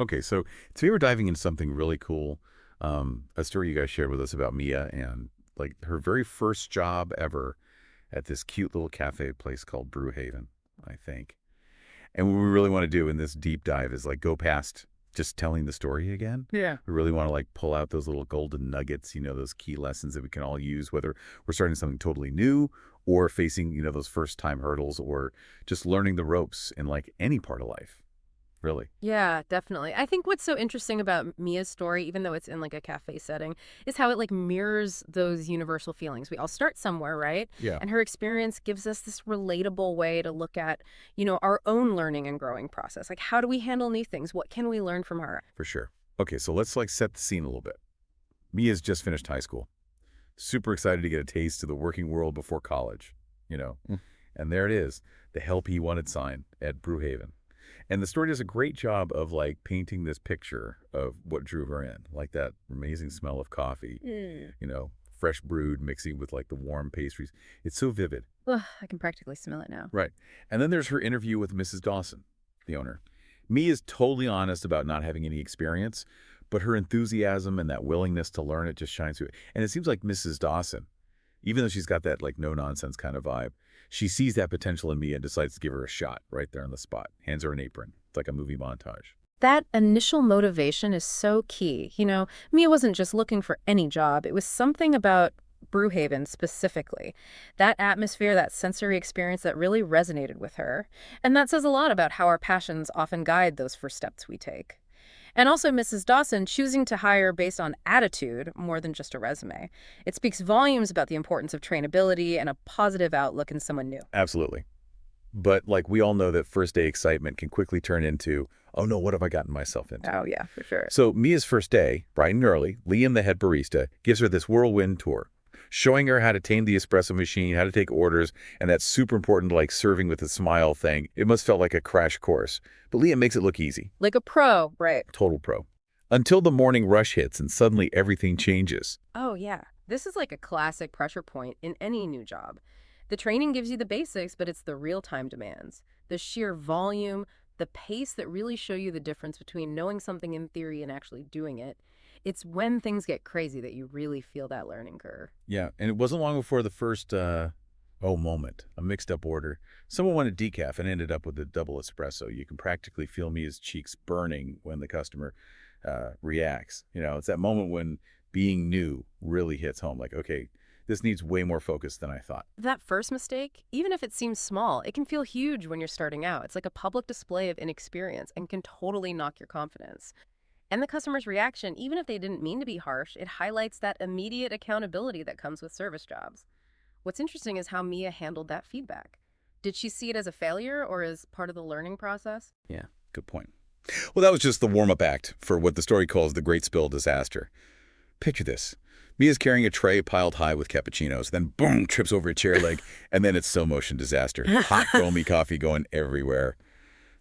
Okay, so today we're diving into something really cool. A story you guys shared with us about Mia and like her very first job ever at this cute little cafe place called Brew Haven, I think. And what we really want to do in this deep dive is like go past just telling the story again. Yeah. We really want to like pull out those little golden nuggets, those key lessons that we can all use, whether we're starting something totally new or facing, those first time hurdles or just learning the ropes in like any part of life, really. Yeah, definitely. I think what's so interesting about Mia's story, even though it's in like a cafe setting, is how it like mirrors those universal feelings. We all start somewhere, right? Yeah, And her experience gives us this relatable way to look at, our own learning and growing process. Like, how do we handle new things? What can we learn from her? for sure. Okay, so let's like set the scene a little bit. Mia's just finished high school. Super excited to get a taste of the working world before college, you know. Mm. And there it is, the help he wanted sign at Brew Haven. And the story does a great job of like painting this picture of what drew her in, like that amazing smell of coffee, Mm. fresh brewed mixing with like the warm pastries. It's so vivid. Ugh, I can practically smell it now. Right. And then there's her interview with Mrs. Dawson, the owner. Mia's totally honest about not having any experience, but her enthusiasm and that willingness to learn it just shines through. And it seems like Mrs. Dawson, even though she's got that like no nonsense kind of vibe, she sees that potential in Mia and decides to give her a shot right there on the spot. Hands her an apron. It's like a movie montage. That initial motivation is so key. Mia wasn't just looking for any job. It was something about Brewhaven specifically. That atmosphere, that sensory experience that really resonated with her. And that says a lot about how our passions often guide those first steps we take. And also Mrs. Dawson choosing to hire based on attitude more than just a resume. It speaks volumes about the importance of trainability and a positive outlook in someone new. Absolutely. But like we all know that first day excitement can quickly turn into, oh no, what have I gotten myself into? Oh, yeah, for sure. So Mia's first day, bright and early, Liam, the head barista, gives her this whirlwind tour, showing her how to tame the espresso machine, how to take orders, and that super important like serving with a smile thing. It must felt like a crash course. But Liam makes it look easy. Like a pro, right? Total pro. Until the morning rush hits and suddenly everything changes. Oh, yeah. This is like a classic pressure point in any new job. The training gives you the basics, but it's the real-time demands, the sheer volume, the pace that really show you the difference between knowing something in theory and actually doing it. It's when things get crazy that you really feel that learning curve. Yeah, and it wasn't long before the first, moment, a mixed up order. Someone wanted decaf and ended up with a double espresso. You can practically feel Mia's cheeks burning when the customer reacts. It's that moment when being new really hits home. Like, okay, this needs way more focus than I thought. That first mistake, even if it seems small, it can feel huge when you're starting out. It's like a public display of inexperience and can totally knock your confidence. And the customer's reaction, even if they didn't mean to be harsh, it highlights that immediate accountability that comes with service jobs. What's interesting is how Mia handled that feedback. Did she see it as a failure or as part of the learning process? Yeah, good point. Well, that was just the warm-up act for what the story calls the Great Spill Disaster. Picture this. Mia's carrying a tray piled high with cappuccinos, then boom, trips over a chair leg, and then it's slow motion disaster. Hot, foamy coffee going everywhere,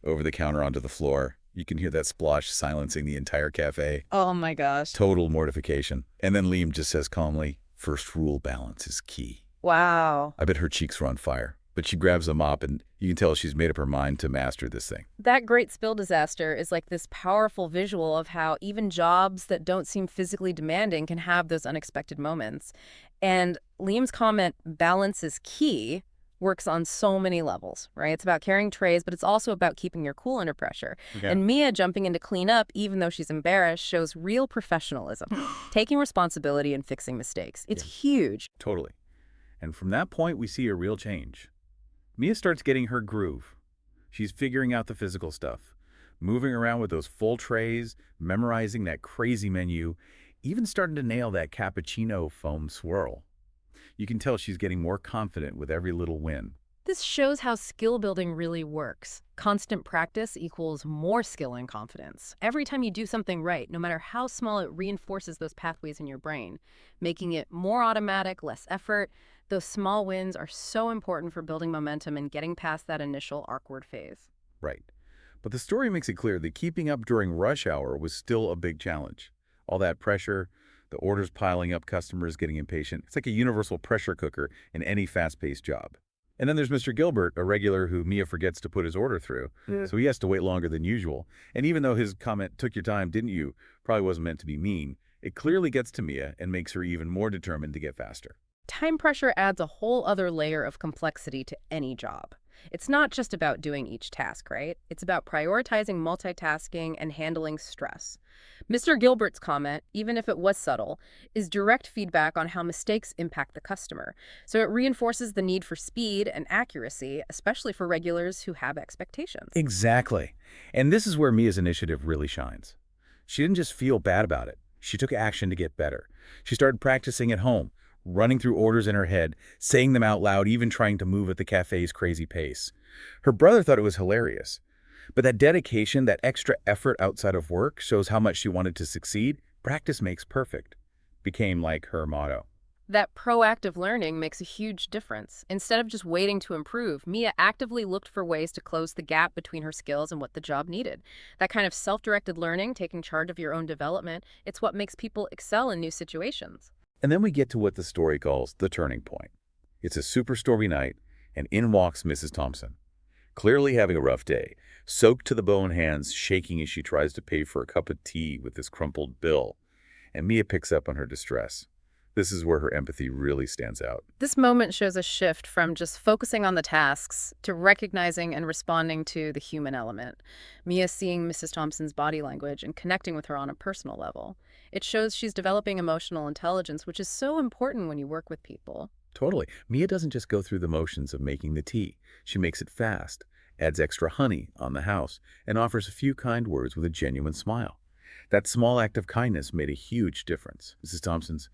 over the counter onto the floor. You can hear that splosh silencing the entire cafe. Oh my gosh. Total mortification. And then Liam just says calmly, first rule, balance is key. Wow. I bet her cheeks were on fire, but she grabs a mop and you can tell she's made up her mind to master this thing. That great spill disaster is like this powerful visual of how even jobs that don't seem physically demanding can have those unexpected moments. And Liam's comment, balance is key, works on so many levels, right? It's about carrying trays, but it's also about keeping your cool under pressure. Yeah. And Mia jumping in to clean up, even though she's embarrassed, shows real professionalism, taking responsibility and fixing mistakes. It's huge. Totally. And from that point, we see a real change. Mia starts getting her groove. She's figuring out the physical stuff, moving around with those full trays, memorizing that crazy menu, even starting to nail that cappuccino foam swirl. You can tell she's getting more confident with every little win. This shows how skill building really works. Constant practice equals more skill and confidence. Every time you do something right, no matter how small, it reinforces those pathways in your brain, making it more automatic, less effort. Those small wins are so important for building momentum and getting past that initial awkward phase. Right. But the story makes it clear that keeping up during rush hour was still a big challenge. All that pressure, the orders piling up, customers getting impatient. It's like a universal pressure cooker in any fast-paced job. And then there's Mr. Gilbert, a regular who Mia forgets to put his order through, so he has to wait longer than usual. And even though his comment, "took your time, didn't you?" probably wasn't meant to be mean, it clearly gets to Mia and makes her even more determined to get faster. Time pressure adds a whole other layer of complexity to any job. It's not just about doing each task, right? It's about prioritizing multitasking and handling stress. Mr. Gilbert's comment, even if it was subtle, is direct feedback on how mistakes impact the customer. So it reinforces the need for speed and accuracy, especially for regulars who have expectations. Exactly. And this is where Mia's initiative really shines. She didn't just feel bad about it. She took action to get better. She started practicing at home, running through orders in her head, saying them out loud, even trying to move at the cafe's crazy pace. Her brother thought it was hilarious. But that dedication, that extra effort outside of work shows how much she wanted to succeed. Practice makes perfect became like her motto. That proactive learning makes a huge difference. Instead of just waiting to improve, Mia actively looked for ways to close the gap between her skills and what the job needed. That kind of self-directed learning, taking charge of your own development, it's what makes people excel in new situations. And then we get to what the story calls the turning point. It's a super stormy night, and in walks Mrs. Thompson, clearly having a rough day, soaked to the bone, hands shaking as she tries to pay for a cup of tea with this crumpled bill. And Mia picks up on her distress. This is where her empathy really stands out. This moment shows a shift from just focusing on the tasks to recognizing and responding to the human element. Mia seeing Mrs. Thompson's body language and connecting with her on a personal level. It shows she's developing emotional intelligence, which is so important when you work with people. Totally. Mia doesn't just go through the motions of making the tea. She makes it fast, adds extra honey on the house, and offers a few kind words with a genuine smile. That small act of kindness made a huge difference. Mrs. Thompson's,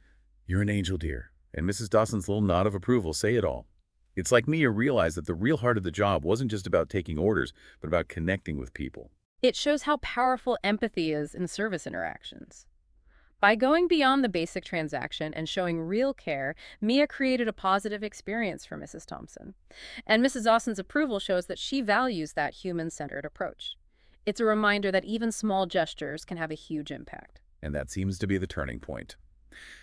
"You're an angel, dear," and Mrs. Dawson's little nod of approval say it all. It's like Mia realized that the real heart of the job wasn't just about taking orders, but about connecting with people. It shows how powerful empathy is in service interactions. By going beyond the basic transaction and showing real care, Mia created a positive experience for Mrs. Thompson. And Mrs. Dawson's approval shows that she values that human-centered approach. It's a reminder that even small gestures can have a huge impact. And that seems to be the turning point.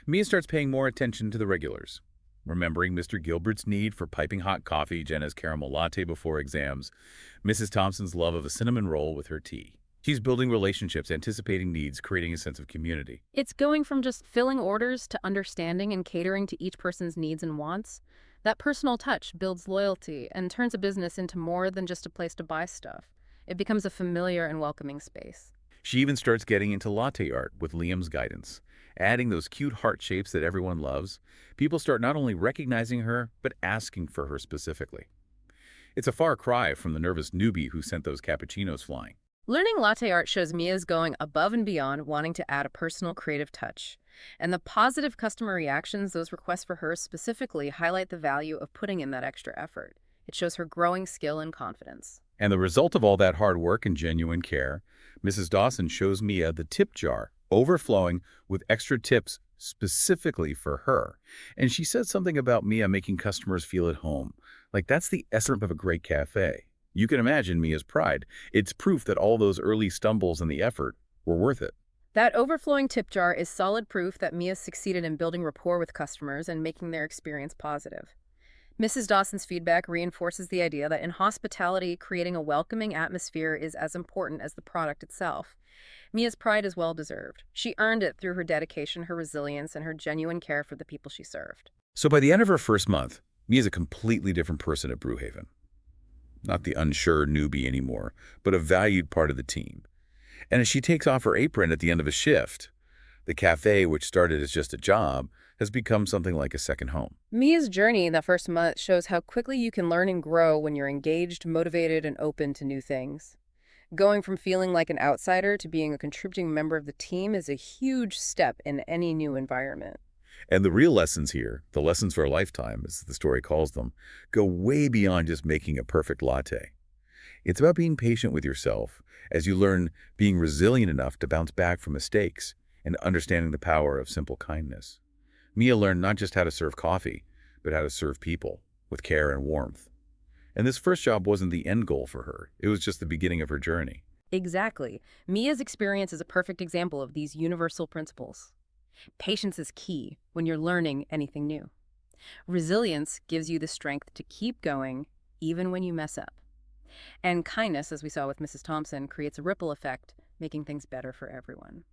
Mia starts paying more attention to the regulars, remembering Mr. Gilbert's need for piping hot coffee, Jenna's caramel latte before exams, Mrs. Thompson's love of a cinnamon roll with her tea. She's building relationships, anticipating needs, creating a sense of community. It's going from just filling orders to understanding and catering to each person's needs and wants. That personal touch builds loyalty and turns a business into more than just a place to buy stuff. It becomes a familiar and welcoming space. She even starts getting into latte art with Liam's guidance, adding those cute heart shapes that everyone loves. People start not only recognizing her, but asking for her specifically. It's a far cry from the nervous newbie who sent those cappuccinos flying. Learning latte art shows Mia's going above and beyond, wanting to add a personal creative touch. And the positive customer reactions, those requests for her specifically, highlight the value of putting in that extra effort. It shows her growing skill and confidence. And the result of all that hard work and genuine care, Mrs. Dawson shows Mia the tip jar overflowing with extra tips specifically for her. And she said something about Mia making customers feel at home. Like that's the essence of a great cafe. You can imagine Mia's pride. It's proof that all those early stumbles and the effort were worth it. That overflowing tip jar is solid proof that Mia succeeded in building rapport with customers and making their experience positive. Mrs. Dawson's feedback reinforces the idea that in hospitality, creating a welcoming atmosphere is as important as the product itself. Mia's pride is well-deserved. She earned it through her dedication, her resilience, and her genuine care for the people she served. So by the end of her first month, Mia's a completely different person at Brew Haven. Not the unsure newbie anymore, but a valued part of the team. And as she takes off her apron at the end of a shift, the cafe, which started as just a job, has become something like a second home. Mia's journey in the first month shows how quickly you can learn and grow when you're engaged, motivated, and open to new things. Going from feeling like an outsider to being a contributing member of the team is a huge step in any new environment. And the real lessons here, the lessons for a lifetime, as the story calls them, go way beyond just making a perfect latte. It's about being patient with yourself as you learn being resilient enough to bounce back from mistakes and understanding the power of simple kindness. Mia learned not just how to serve coffee, but how to serve people with care and warmth. And this first job wasn't the end goal for her. It was just the beginning of her journey. Exactly. Mia's experience is a perfect example of these universal principles. Patience is key when you're learning anything new. Resilience gives you the strength to keep going even when you mess up. And kindness, as we saw with Mrs. Thompson, creates a ripple effect, making things better for everyone.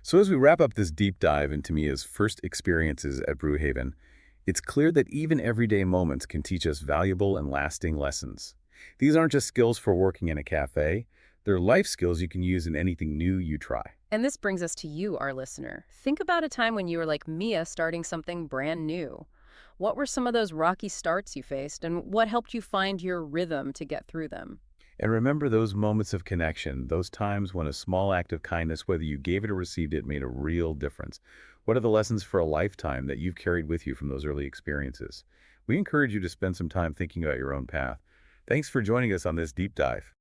So as we wrap up this deep dive into Mia's first experiences at Brew Haven, it's clear that even everyday moments can teach us valuable and lasting lessons. These aren't just skills for working in a cafe, they're life skills you can use in anything new you try. And this brings us to you, our listener. Think about a time when you were like Mia starting something brand new. What were some of those rocky starts you faced, and what helped you find your rhythm to get through them? And remember those moments of connection, those times when a small act of kindness, whether you gave it or received it, made a real difference. What are the lessons for a lifetime that you've carried with you from those early experiences? We encourage you to spend some time thinking about your own path. Thanks for joining us on this deep dive.